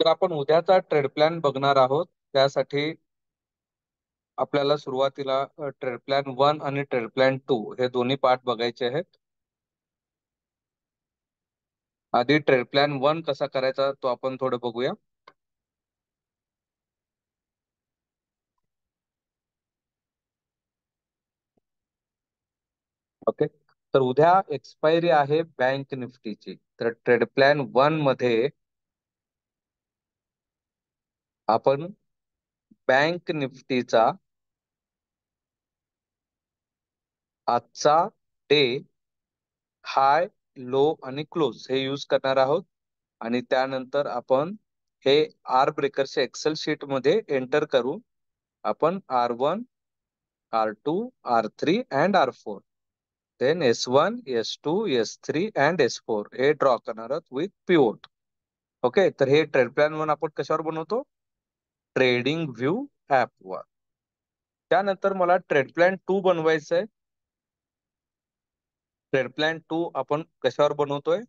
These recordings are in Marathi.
तर आपण उद्याचा ट्रेड प्लॅन बघणार आहोत. त्यासाठी आपल्याला सुरुवातीला ट्रेड प्लॅन 1 आणि ट्रेड प्लॅन 2 हे दोन्ही पार्ट बघायचे आहेत. आधी ट्रेड प्लॅन 1 कसा करायचा तो आपण थोडं बघूया. ओके. तर उद्या एक्सपायरी आहे बँक निफ्टीची. तर ट्रेड प्लॅन 1 मध्ये आपण बँक निफ्टीचा आजचा डे, हाय, लो आणि क्लोज हे यूज करणार आहोत. आणि त्यानंतर आपण हे आर ब्रेकरच्या एक्सेल शीट मध्ये एंटर करू. आपण R1, R2, R3 and R4, then S1, S2, S3 and S4 हे ड्रॉ करणार आहोत विथ पिवोट. ओके. तर हे ट्रेड प्लॅन 1 आपण कशावर बनवतो? ट्रेडिंग व्ह्यू ऍपवर. त्यानंतर मला ट्रेड प्लॅन 2 बनवायचं आहे. ट्रेड प्लॅन 2 आपण कशावर बनवतोय?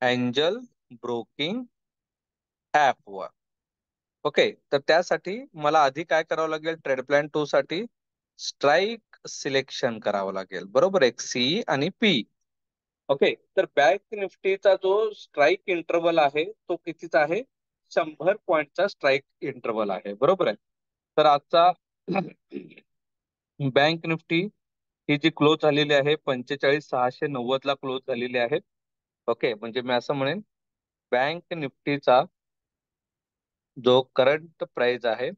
एंजल ब्रोकिंग ऍपवर. ओके. तर त्यासाठी मला आधी काय करावं लागेल? ट्रेड प्लॅन 2 साठी स्ट्राईक सिलेक्शन करावं लागेल. बरोबर आहे, सी आणि पी. ओके. तर बँक निफ्टीचा जो स्ट्राईक इंटरवल आहे तो कितीचा आहे? 100 पॉईंटचा स्ट्राईक इंटरवल आहे. बरोबर आहे. तर आजचा बँक निफ्टी ही जी क्लोज झालेली आहे 45,690 ला क्लोज झालेली आहे. ओके. म्हणजे मी असं म्हणेन बँक निफ्टीचा जो करंट प्राइस आहे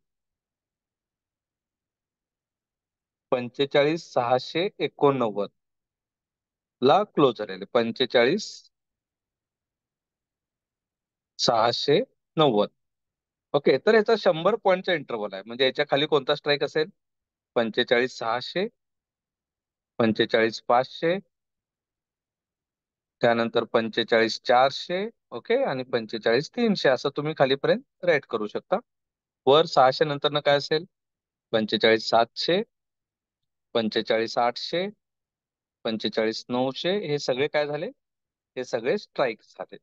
45,689 ला क्लोज झालेले. 45,690. ओके. तर याचा 100 पॉईंटचा इंटरव्हल आहे. म्हणजे याच्या खाली कोणता स्ट्राईक असेल? 45,600, 45,500, त्यानंतर 45,400. ओके. आणि 45,300 असं तुम्ही खालीपर्यंत राईट करू शकता. वर 600 नंतर काय असेल? 45,700, 45,800, 45,900 हे सगळे काय झाले? हे सगळे स्ट्राईक झाले.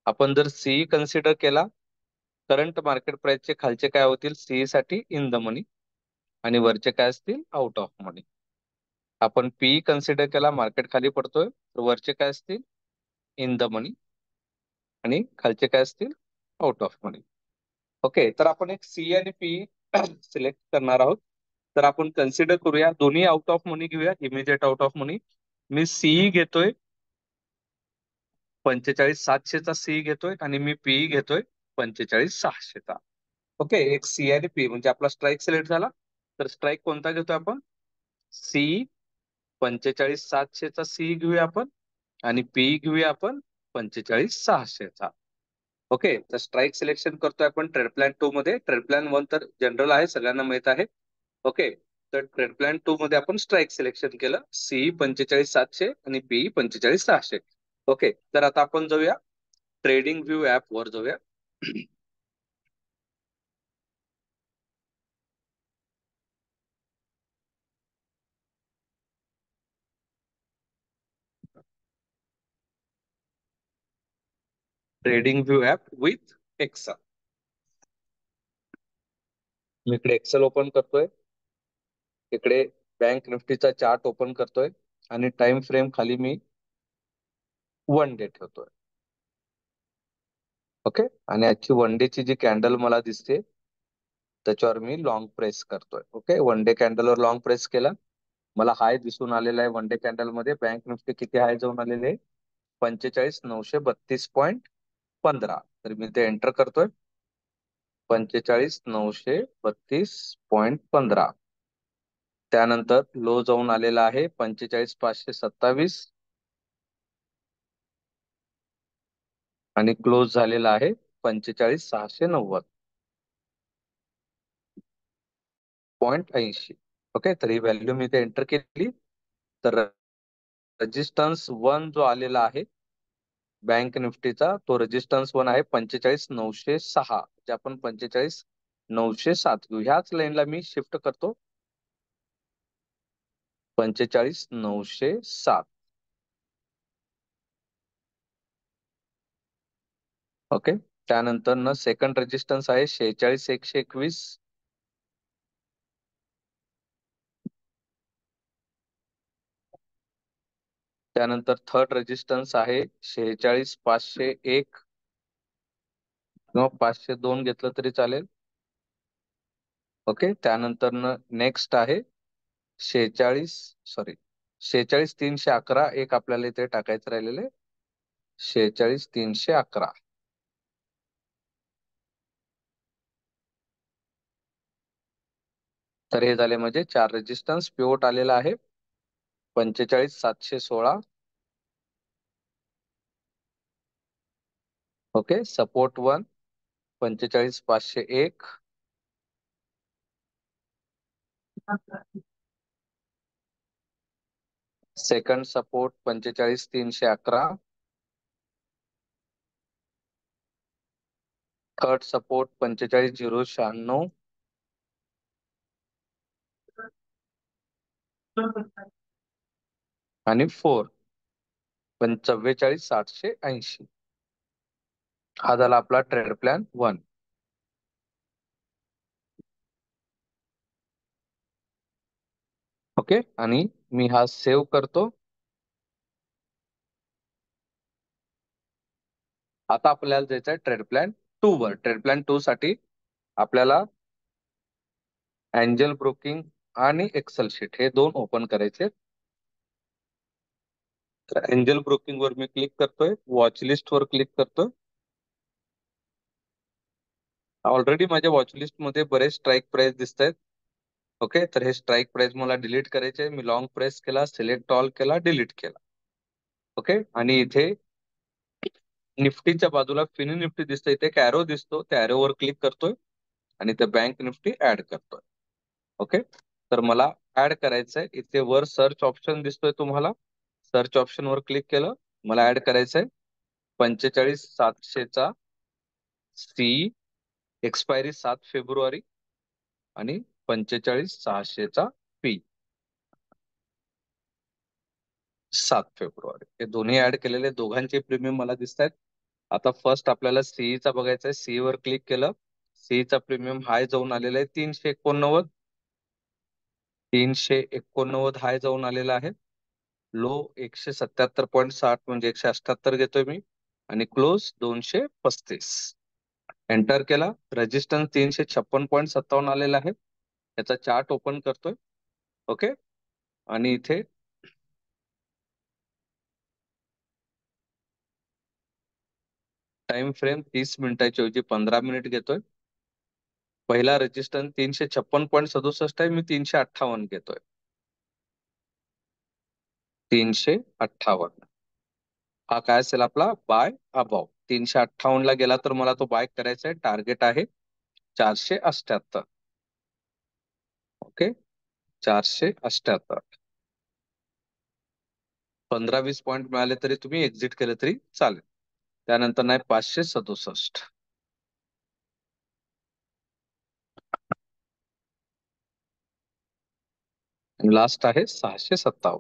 आपण जर सीई कन्सिडर केला, करंट मार्केट प्राइसचे खालचे काय होतील? सीई साठी इन द मनी आणि वरचे काय असतील? आउट ऑफ मनी. आपण पीई कन्सिडर केला, मार्केट खाली पडतोय, तर वरचे काय असतील? इन द मनी आणि खालचे काय असतील? Out of money. ओके. तर आपण एक सी आणि पी सिलेक्ट करणार आहोत. तर आपण कन्सिडर करूया, दोन्ही आउट ऑफ मनी घेऊया, इमिजिएट आउट ऑफ मनी. मी सीई घेतोय 45,700चा सीई घेतोय आणि मी पीई घेतोय 45,600चा. ओके. एक सी आणि पी म्हणजे आपला स्ट्राईक सिलेक्ट झाला. तर स्ट्राईक कोणता घेतोय आपण? सी 45,700चा सीई घेऊया आपण आणि पीई घेऊया आपण 45,600चा. ओके. तर स्ट्राईक सिलेक्शन करतोय आपण ट्रेड प्लॅन 2 मध्ये. ट्रेड प्लॅन 1 तर जनरल आहे, सगळ्यांना माहित आहे. ओके. तर ट्रेड प्लॅन 2 मध्ये आपण स्ट्राईक सिलेक्शन केलं, सीई 45,700 आणि पीई 45,600. ओके. तर आता आपण जाऊया ट्रेडिंग व्ह्यू ऍप वर जाऊया. Trading view app with Excel. मी इकडे एक्सेल ओपन करतोय, इकडे बँक निफ्टीचा चार्ट ओपन करतोय आणि टाइम फ्रेम खाली मी 1 डे ठेवतोय. ओके. आणि आजची 1 डे ची जी कॅन्डल मला दिसते त्याच्यावर मी लॉंग प्रेस करतोय. ओके. 1 डे कॅन्डलवर लॉंग प्रेस केला, मला हाय दिसून आलेला आहे. 1 डे कॅन्डल मध्ये बँक निफ्टी किती हाय जाऊन आलेले आहे? 45,932.15. तर मी ते एंटर करतोय, 45,932.15. त्यानंतर लो जाऊन आलेला आहे 45,527 आणि क्लोज झालेला आहे 45,690.80. ओके. तर ही व्हॅल्यू मी इथे एंटर केली. तर रेजिस्टन्स 1 जो आलेला आहे बँक निफ्टीचा, तो रेजिस्टन्स 1 आहे 45,906. जे आपण 45,907 घेऊ. ह्याच लाईनला मी शिफ्ट करतो 45,907. ओके. त्यानंतर न सेकंड रेजिस्टन्स आहे 46,121. त्यानंतर थर्ड रेजिस्टन्स आहे 46,501 किंवा 502 घेतलं तरी चालेल. ओके. त्यानंतर न नेक्स्ट आहे 46, सॉरी, 46,311 एक आपल्याला इथे टाकायचं राहिलेले 46,311. तर हे झाले म्हणजे 4 रेजिस्टन्स. पिवोट आलेला आहे 45,716. Okay. Support 1 45,501. Second support 45,311. Third support 45,096. आणि फोर्थ 44,780. हा झाला आपला ट्रेड प्लॅन 1. ओके. आणि मी हा सेव्ह करतो. आता आपल्याला जायचं आहे ट्रेड प्लॅन 2 वर. ट्रेड प्लॅन 2 साठी आपल्याला एंजल ब्रोकिंग आणि एक्सेल शीट हे दोन ओपन करायचे. तर एंजल ब्रोकिंग वर मी क्लिक करतोय, वॉच लिस्ट वर क्लिक करतोय. ऑलरेडी माझ्या वॉच लिस्ट मध्ये बरेच स्ट्राईक प्राइस दिसत आहेत. ओके. तर हे स्ट्राईक प्राइस मला डिलीट करायचे. मी लॉंग प्रेस केला, सिलेक्ट ऑल केला, डिलीट केला. ओके. आणि इथे निफ्टीच्या बाजूला फिनी निफ्टी दिसतं, इथे एक ॲरो दिसतो, त्या ॲरो वर क्लिक करतोय आणि ते बँक निफ्टी ऍड करतोय. ओके. तर मला ऍड करायचंय. इथे वर सर्च ऑप्शन दिसतोय तुम्हाला, सर्च ऑप्शन वर क्लिक केलं. मला ऍड करायचंय 45,700चा सी, एक्सपायरी 7 फेब्रुवारी, आणि 45,600चा पी 7 फेब्रुवारी. हे दोन्ही ऍड केलेले दोघांचे प्रीमियम मला दिसत आहेत. आता फर्स्ट आपल्याला सीईचा बघायचा आहे. सीई वर क्लिक केलं. सीईचा प्रीमियम हाय जाऊन आलेला आहे 389. 389 हाय जाऊन आलेला आहे. लो 177.60 म्हणजे 178 घेतोय मी. आणि क्लोज 235. एंटर केला. रेजिस्टन्स 356.57 आलेला आहे. याचा चार्ट ओपन करतोय. ओके. आणि इथे टाइम फ्रेम 30 मिनिटाच्या ऐवजी 15 मिनिट घेतोय. पहिला रेजिस्टन्स 356.67 आहे, मी 358 घेतोय. 358 हा काय असेल आपला बाय अबाव. 358 ला गेला तर मला तो बाय करायचा आहे. टार्गेट आहे 478. ओके. 478. 15-20 पॉईंट मिळाले तरी तुम्ही एक्झिट केलं तरी चालेल. त्यानंतर नाही 567. लास्ट आहे 657.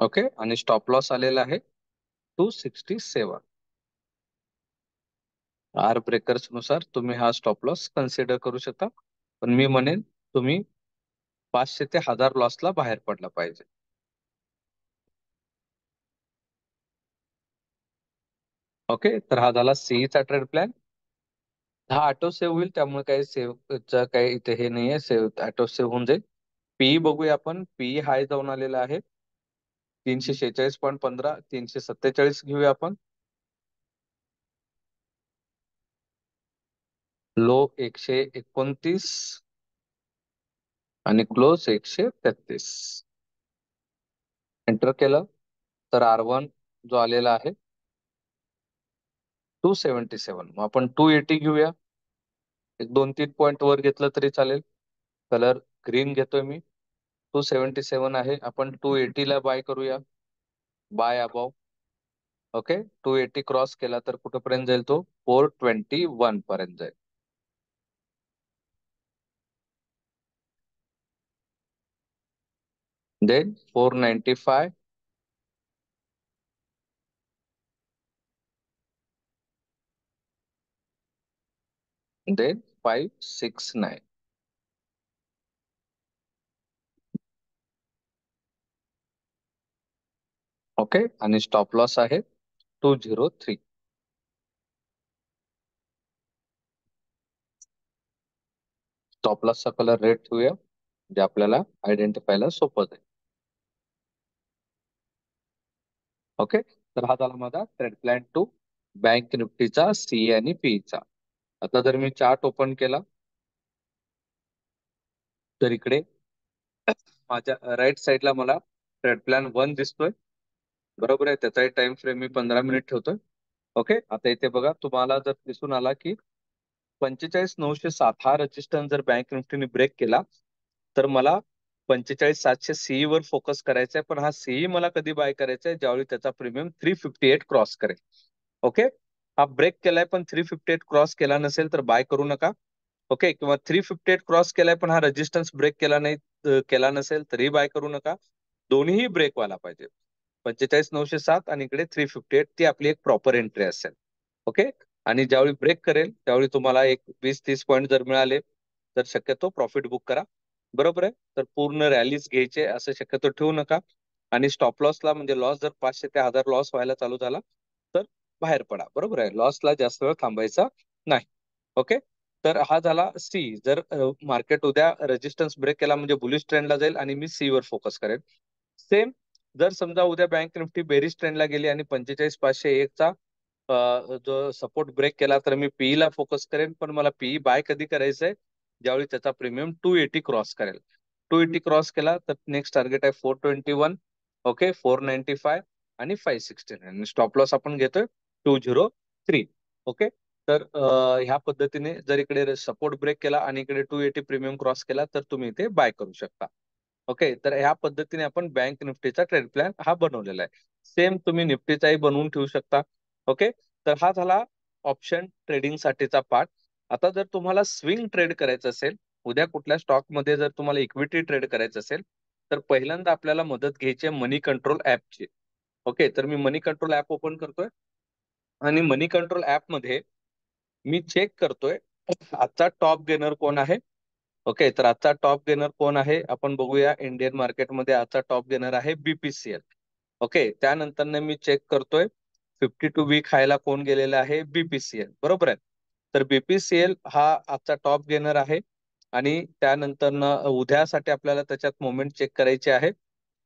ओके. आणि स्टॉप लॉस आलेला आहे 267. आर ब्रेकर्स नुसार तुम्ही हा स्टॉप लॉस कन्सिडर करू शकता. पण मी म्हणेन तुम्ही 500 ते 1000 लॉसला बाहेर पडला पाहिजे. ओके. तर हा झाला सीईचा ट्रेड प्लॅन. हा ऑटो सेव्ह होईल, त्यामुळे काही सेव्हचा काही इथे हे नाहीये. सेव्ह ऑटो सेव्ह होऊन जाईल. पीई बघूया आपण. पीई हाय जाऊन आलेला आहे 346.15. 347 घेऊया आपण. लो 129 आणि क्लोज 133. एंटर केलं तर R1 जो आलेला आहे 277. मग आपण 280 घेऊया. एक 2-3 पॉईंट वर घेतलं तरी चालेल. कलर ग्रीन घेतोय मी. 277 आहे, आपण 280 ला बाय करूया. Bye above. ओके. 280 क्रॉस केला तर कुठपर्यंत जाईल तो 421 पर्यंत जाईल. Then 495, then 569. ओके, आणि स्टॉप लॉस आहे 203. स्टॉप लॉसचा कलर रेड ठेवूया, जे आपल्याला आयडेंटिफायला सोपं जाईल. ओके, तर हा झाला माझा ट्रेड प्लॅन टू बँक निफ्टीचा सी आणि पी चा. आता जर मी चार्ट ओपन केला, तर इकडे माझ्या राईट साईडला मला ट्रेड प्लॅन 1 दिसतोय. बरोबर आहे, त्याचाही टाइम फ्रेम मी 15 मिनिट ठेवतोय. ओके, आता इथे बघा, तुम्हाला जर दिसून आला की 45,907 हा रेजिस्टन्स जर बँक निफ्टीने ब्रेक केला, तर मला 45,700 सीई वर फोकस करायचा आहे. पण हा सीई मला कधी बाय करायचा आहे, ज्यावेळी त्याचा प्रीमियम 358 क्रॉस करेल. ओके, हा ब्रेक केलाय पण 358 क्रॉस केला नसेल तर बाय करू नका. ओके, किंवा 358 क्रॉस केलाय पण हा रेजिस्टन्स ब्रेक केला नाही, केला नसेल तरी बाय करू नका. दोन्ही ब्रेक व्हायला पाहिजे. 45,907 आणि इकडे 358, ती आपली एक प्रॉपर एंट्री असेल. ओके, आणि ज्यावेळी ब्रेक करेल त्यावेळी तुम्हाला एक 20-30 पॉईंट जर मिळाले तर शक्यतो प्रॉफिट बुक करा. बरोबर आहे, तर पूर्ण रॅलीज घ्यायचे असं शक्यतो ठेवू नका. आणि स्टॉप लॉसला म्हणजे लॉस जर 500 ते 1000 लॉस व्हायला चालू झाला तर बाहेर पडा. बरोबर आहे, लॉसला जास्त वेळ थांबायचा नाही. ओके, तर हा झाला सी. जर मार्केट उद्या रेजिस्टन्स ब्रेक केला म्हणजे बुलिश ट्रेंडला जाईल आणि मी सी वर फोकस करेन. सेम जर समजा उद्या बँक निफ्टी बेरिश ट्रेंडला गेली आणि 45,501 चा जो सपोर्ट ब्रेक केला, तर मी पीई ला फोकस करेन. पण मला पीई बाय कधी करायचंय, ज्यावेळी त्याचा प्रीमियम 280 क्रॉस करेल. 280 क्रॉस केला तर नेक्स्ट टार्गेट आहे 421. ओके, 495 आणि 569, आणि स्टॉप लॉस आपण घेतोय 203. ओके, तर ह्या पद्धतीने जर इकडे सपोर्ट ब्रेक केला आणि इकडे 280 प्रीमियम क्रॉस केला तर तुम्ही इथे बाय करू शकता. ओके, तर ह्या पद्धतीने आपण बँक निफ्टीचा ट्रेड प्लॅन हा बनवलेला आहे. सेम तुम्ही निफ्टीचाही बनवून ठेवू शकता. ओके, तर हा झाला ऑप्शन ट्रेडिंग साठीचा पार्ट. आता जर तुम्हाला स्विंग ट्रेड करायचं असेल, उद्या कुठल्या स्टॉक मध्ये जर तुम्हाला इक्विटी ट्रेड करायचं असेल, तर पहिल्यांदा आपल्याला मदत घ्यायची आहे मनी कंट्रोल ऍपची. ओके, तर me money control app open करतोय आणि मनी कंट्रोल ऍप मध्ये मी चेक करतोय आजचा टॉप गेनर कोण आहे. ओके, तर आजचा टॉप गेनर कोण आहे आपण बघूया. इंडियन मार्केटमध्ये आजचा टॉप गेनर आहे बीपीसीएल. ओके, त्यानंतर मी चेक करतोय 52 वीक हायला कोण गेलेला आहे, बीपीसीएल. बरोबर आहे, तर बीपीसीएल हा आजचा टॉप गेनर आहे. आणि त्यानंतर उद्यासाठी आपल्याला त्याच्यात मोमेंट चेक करायचे आहे.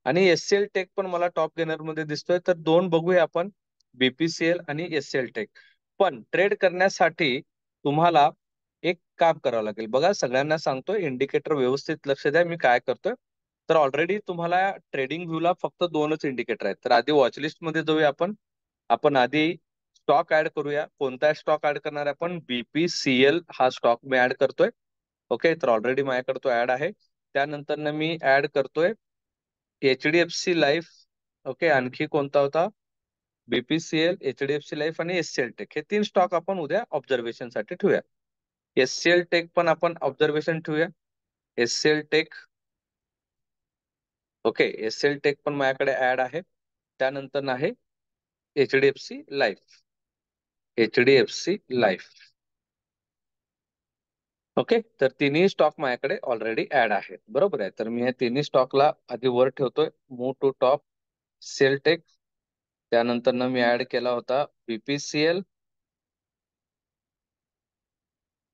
आणि एससीएल टेक पण मला टॉप गेनर मध्ये दिसतोय, तर दोन बघूया आपण, बीपीसीएल आणि एससीएल टेक. पण ट्रेड करण्यासाठी तुम्हाला एक काम करावं लागेल. बघा, सगळ्यांना सांगतोय इंडिकेटर व्यवस्थित लक्ष द्या मी काय करतोय. तर ऑलरेडी तुम्हाला ट्रेडिंग व्ह्यूला फक्त दोनच इंडिकेटर आहेत. तर आधी वॉचलिस्ट मध्ये जाऊया आपण. आपण आधी स्टॉक ऍड करूया. कोणता स्टॉक ऍड करणार आहे आपण, बीपीसीएल हा स्टॉक मी ऍड करतोय. ओके, तर ऑलरेडी माझ्याकडे तो ऍड आहे. त्यानंतर मी ऍड करतोय एचडीएफसी लाईफ. ओके, आणखी कोणता होता, बीपीसीएल, एचडीएफसी लाईफ आणि एससीएल टेक, हे तीन स्टॉक आपण उद्या ऑब्झर्वेशन साठी ठेवूया. एससीएल टेक पण आपण ऑब्झर्वेशन ठेवूया. SCL tech, okay, SCL tech पण माझ्याकडे ऍड आहे. त्यानंतर आहे HDFC life. HDFC life. Okay, तर तिन्ही स्टॉक माझ्याकडे ऑलरेडी ऍड आहेत. बरोबर आहे, तर मी या तिन्ही स्टॉकला आधी वर ठेवतोय. Move to top, sell tech. त्यानंतर मी ऍड केला होता बीपीसीएल,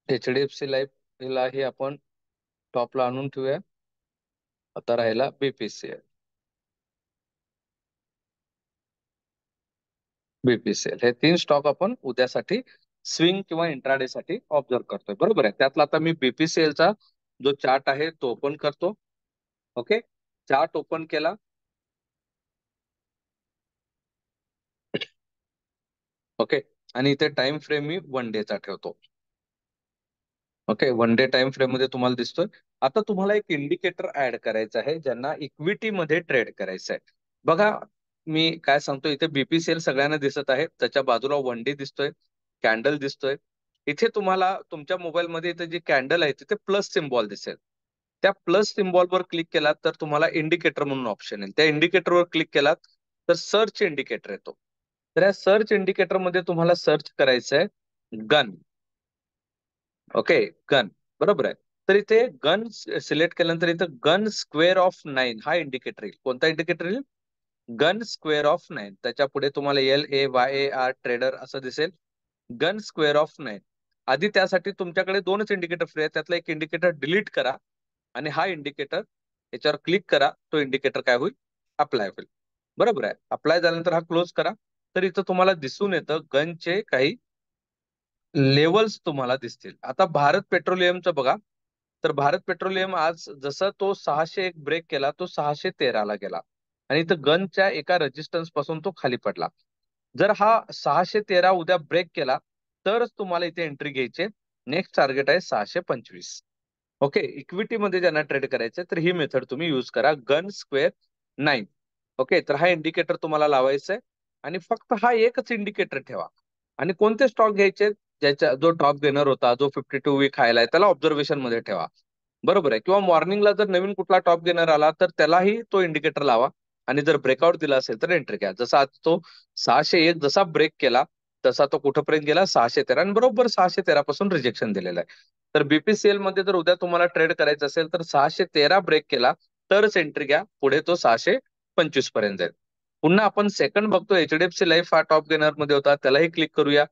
एचडीएफसी लाईफ, हिलाही आपण टॉपला आणून ठेवूया. आता राहिला बीपीसीएल. बीपीसीएल हे तीन स्टॉक आपण उद्यासाठी स्विंग किंवा इंट्राडे साठी ऑब्झर्व करतोय. बरोबर आहे, त्यातला आता मी बीपीसीएल चा जो चार्ट आहे तो ओपन करतो. ओके, चार्ट ओपन केला. ओके, आणि इथे टाइम फ्रेम मी 1 डे चा ठेवतो. ओके, 1 डे टाइम फ्रेम मध्ये तुम्हाला दिसतोय. आता तुम्हाला एक इंडिकेटर ऍड करायचं आहे ज्यांना इक्विटी मध्ये ट्रेड करायचं आहे. बघा, मी काय सांगतो, इथे बीपीसीएल सगळ्यांना दिसत आहे, त्याच्या बाजूला 1 डे दिसतोय, कॅन्डल दिसतोय. इथे तुम्हाला तुमच्या मोबाईल मध्ये इथे जी कॅन्डल आहे तिथे प्लस सिम्बॉल दिसेल. त्या प्लस सिम्बॉलवर क्लिक केलात तर तुम्हाला इंडिकेटर म्हणून ऑप्शन येईल. त्या इंडिकेटरवर क्लिक केलात तर सर्च इंडिकेटर येतो. तर या सर्च इंडिकेटर मध्ये तुम्हाला सर्च करायचं आहे गन. Okay, gun. बरोबर आहे. तर इथे गन सिलेक्ट केल्यानंतर इथं गन स्क्वेअर ऑफ 9 हा इंडिकेटर येईल. कोणता इंडिकेटर येईल? Gun square of 9. त्याच्या पुढे तुम्हाला LAYAR ट्रेडर असं दिसेल. Gun square of 9. आधी त्यासाठी तुमच्याकडे दोनच इंडिकेटर फ्री आहेत. त्यातला एक इंडिकेटर डिलीट करा आणि हा इंडिकेटर याच्यावर क्लिक करा. तो इंडिकेटर काय होईल? अप्लाय होईल. बरोबर आहे. अप्लाय झाल्यानंतर हा क्लोज करा. तर इथं तुम्हाला दिसून येतं गनचे काही लेवल्स तुम्हाला दिसतील. आता भारत पेट्रोलियमचं बघा. तर भारत पेट्रोलियम आज जसं तो 601 ब्रेक केला तो 613 ला गेला आणि इथं गनच्या एका रेजिस्टन्स पासून तो खाली पडला. जर हा 613 उद्या ब्रेक केला तरच तुम्हाला इथे एंट्री घ्यायची. नेक्स्ट टार्गेट आहे 625. ओके, इक्विटी मध्ये ज्यांना ट्रेड करायचं तर ही मेथड तुम्ही युज करा, गन स्क्वेअर 9. ओके, तर हा इंडिकेटर तुम्हाला लावायचा आहे आणि फक्त हा एकच इंडिकेटर ठेवा. आणि कोणते स्टॉक घ्यायचे? ज्याचा जो टॉप गेनर होता, जो 52 वीक हायला आहे, त्याला ऑब्झर्वेशन मध्ये ठेवा. बरोबर आहे. किंवा मॉर्निंगला जर नवीन कुठला टॉप गेनर आला तर त्यालाही तो इंडिकेटर लावा आणि जर ब्रेकआउट दिला असेल तर एंट्री घ्या. जसा आज तो 601 जसा ब्रेक केला तसा तो कुठपर्यंत गेला? 613 आणि बरोबर 613 पासून रिजेक्शन दिलेलं आहे. तर BPCL मध्ये जर उद्या तुम्हाला ट्रेड करायचं असेल तर 613 ब्रेक केला तरच एंट्री घ्या. पुढे तो 625 पर्यंत जाईल. पुन्हा आपण सेकंड बघतो, HDFC लाईफ हा टॉप गेनर मध्ये होता, त्यालाही क्लिक करूया.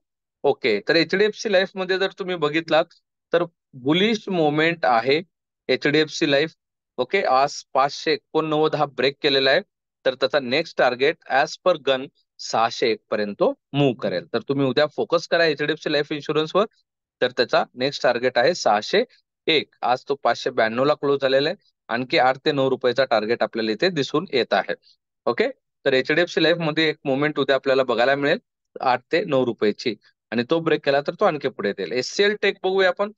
ओके, तर HDFC लाईफ मध्ये जर तुम्ही बघितलात तर बुलिश मोमेंट आहे HDFC लाईफ. ओके, आज 589 हा ब्रेक केलेला आहे. तर त्याचा next target as per gun 601 पर्यंत मूव्ह करेल. तर तुम्ही उद्या फोकस करा HDFC लाईफ इन्शुरन्सवर. तर त्याचा नेक्स्ट टार्गेट आहे 601. आज तो 592 ला क्लोज झालेला आहे. आणखी 8 ते 9 रुपयाचा टार्गेट आपल्याला इथे दिसून येत आहे. ओके, तर HDFC लाईफ मध्ये एक मोमेंट उद्या आपल्याला बघायला मिळेल 8 ते 9 रुपयाची आणि तो ब्रेक केला तर तो आणखी पुढे येईल. HCL टेक बघूया आपण.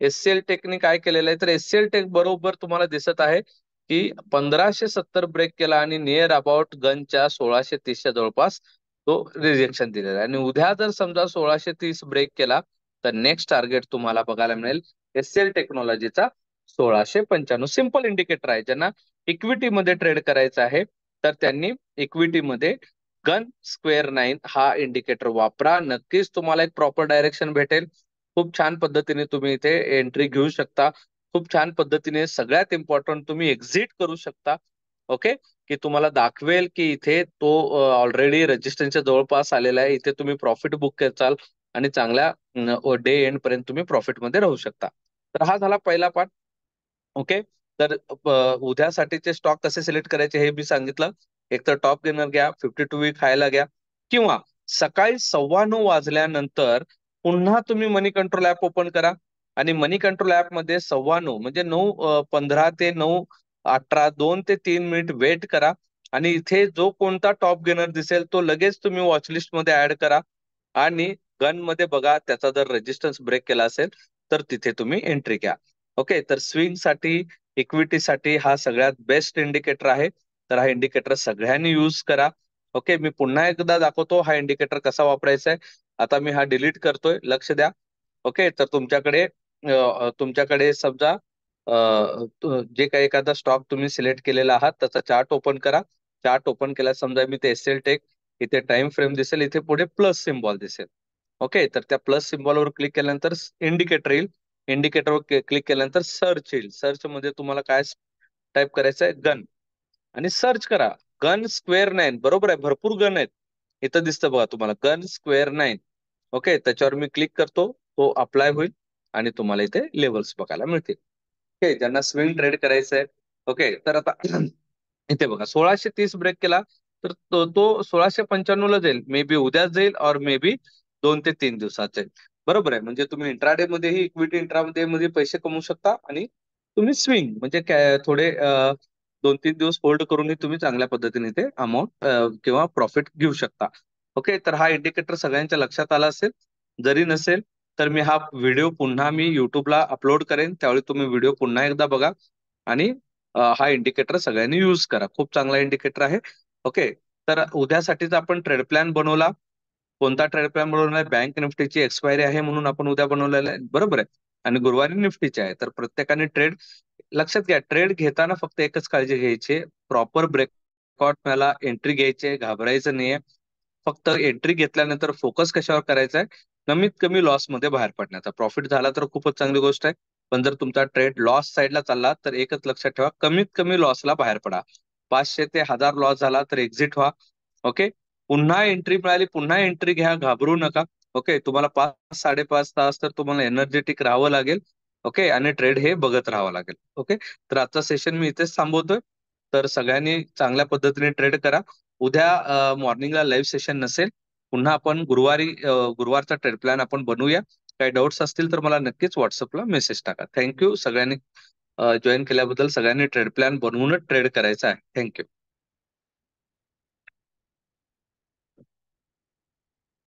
HCL टेकने काय केलेलं आहे तर HCL टेक बरोबर तुम्हाला दिसत आहे की 1570 ब्रेक केला आणि नियर अबाउट गनच्या 1630च्या जवळपास तो रिजेक्शन दिलेला आहे. आणि उद्या जर समजा 1630 ब्रेक केला तर नेक्स्ट टार्गेट तुम्हाला बघायला मिळेल HCL टेक्नॉलॉजीचा 1695. सिंपल इंडिकेटर आहे. ज्यांना इक्विटीमध्ये ट्रेड करायचं आहे तर त्यांनी इक्विटीमध्ये गन स्क्वेअर 9 हा इंडिकेटर वापरा. नक्कीच तुम्हाला एक प्रॉपर डायरेक्शन भेटेल. खूप छान पद्धतीने तुम्ही इथे एंट्री घेऊ शकता. खूप छान पद्धतीने सगळ्यात इम्पॉर्टंट तुम्ही एक्झिट करू शकता. ओके, की तुम्हाला दाखवेल की इथे तो ऑलरेडी रेजिस्टन्सच्या जवळपास आलेला आहे. इथे तुम्ही प्रॉफिट बुक कराल आणि चांगल्या डे एंड पर्यंत तुम्ही प्रॉफिट मध्ये राहू शकता. तर हा झाला पहिला पार्ट. ओके, तर उद्यासाठीचे स्टॉक कसे सिलेक्ट करायचे हे मी सांगितलं. एक तर टॉप गेनर घ्या, 52 वीक खायला घ्या, किंवा सकाळी 9:15 वाजल्यानंतर पुन्हा तुम्ही मनी कंट्रोल ऍप ओपन करा आणि मनी कंट्रोल ऍप मध्ये 9:15 म्हणजे 9:15 ते 9:18 2 ते 3 मिनिट वेट करा आणि इथे जो कोणता टॉप गेनर दिसेल तो लगेच तुम्ही वॉचलिस्ट मध्ये ऍड करा आणि गन मध्ये बघा त्याचा जर रेजिस्टन्स ब्रेक केला असेल तर तिथे तुम्ही एंट्री घ्या. ओके, तर स्विंग साठी इक्विटीसाठी हा सगळ्यात बेस्ट इंडिकेटर आहे. तर हा इंडिकेटर सगळ्यांनी यूज करा. ओके, मी पुन्हा एकदा दाखवतो हा इंडिकेटर कसा वापरायचा आहे. आता मी हा डिलीट करतोय, लक्ष द्या. ओके, तर तुमच्याकडे समजा जे काही एखादा स्टॉक तुम्ही सिलेक्ट केलेला आहात त्याचा चार्ट ओपन करा. चार्ट ओपन केला समजा मी ते HCL टेक, इथे टाइम फ्रेम दिसेल, इथे पुढे प्लस सिम्बॉल दिसेल. ओके, तर त्या प्लस सिम्बॉलवर क्लिक केल्यानंतर इंडिकेटर येईल. इंडिकेटरवर क्लिक केल्यानंतर सर्च येईल. सर्च मध्ये तुम्हाला काय टाईप करायचं आहे? गन. आणि सर्च करा गन स्क्वेअर 9. बरोबर आहे, भरपूर गन आहेत. इथं दिसतं बघा तुम्हाला गन स्क्वेअर 9. ओके, त्याच्यावर मी क्लिक करतो, तो अप्लाय होईल आणि तुम्हाला इथे लेवल्स बघायला मिळतील. ओके, ज्यांना स्विंग ट्रेड करायचं आहे. ओके, तर आता इथे बघा 1630 ब्रेक केला तर तो 1695 ला जाईल. मे बी उद्याच जाईल और मे बी 2 ते 3 दिवसात जाईल. बरोबर आहे. म्हणजे तुम्ही इंट्राडे मध्येही इक्विटी इंट्राडे मध्ये पैसे कमवू शकता आणि तुम्ही स्विंग म्हणजे थोडे 2-3 दिवस होल्ड करूनही तुम्ही चांगल्या पद्धतीने ते अमाऊंट किंवा प्रॉफिट घेऊ शकता. ओके, तर हा इंडिकेटर सगळ्यांच्या लक्षात आला असेल. जरी नसेल तर मी हा व्हिडिओ पुन्हा मी युट्यूबला अपलोड करेन, त्यावेळी तुम्ही व्हिडिओ पुन्हा एकदा बघा आणि हा इंडिकेटर सगळ्यांनी युज करा. खूप चांगला इंडिकेटर आहे. ओके, तर उद्यासाठीच आपण ट्रेड प्लॅन बनवला. कोणता ट्रेड प्लॅन बनवला आहे? बँक निफ्टीची एक्सपायरी आहे म्हणून आपण उद्या बनवलेला आहे. बरोबर आहे. आणि गुरुवारी निफ्टीची आहे. तर प्रत्येकाने ट्रेड लक्षात घ्या, ट्रेड घेताना फक्त एकच काळजी घ्यायची, प्रॉपर ब्रेकआउट मला एंट्री घ्यायची, घाबरायचं नाहीये. फक्त एंट्री घेतल्यानंतर फोकस कशावर करायचा आहे, कमीत कमी लॉस मध्ये बाहेर पडण्याचा. प्रॉफिट झाला तर खूपच चांगली गोष्ट आहे, पण जर तुमचा ट्रेड लॉस साईडला चालला तर एकच लक्षात ठेवा, कमीत कमी लॉसला बाहेर पडा. 500 ते 1000 लॉस झाला तर एक्झिट व्हा. ओके, पुन्हा एंट्री मिळाली पुन्हा एंट्री घ्या, घाबरू नका. ओके, तुम्हाला 5-5.5 तास तर तुम्हाला एनर्जेटिक राहावं लागेल. ओके, आणि ट्रेड हे बघत राहावं लागेल. ओके, तर आजचा सेशन मी इथेच थांबवतोय. तर सगळ्यांनी चांगल्या पद्धतीने ट्रेड करा. उद्या मॉर्निंगला लाईव्ह सेशन नसेल, पुन्हा आपण गुरुवारचा ट्रेड प्लॅन आपण बनवूया. काही डाऊट्स असतील तर मला नक्कीच व्हॉट्सअपला मेसेज टाका. थँक्यू सगळ्यांनी जॉईन केल्याबद्दल. सगळ्यांनी ट्रेड प्लॅन बनवूनच ट्रेड करायचा आहे. थँक्यू.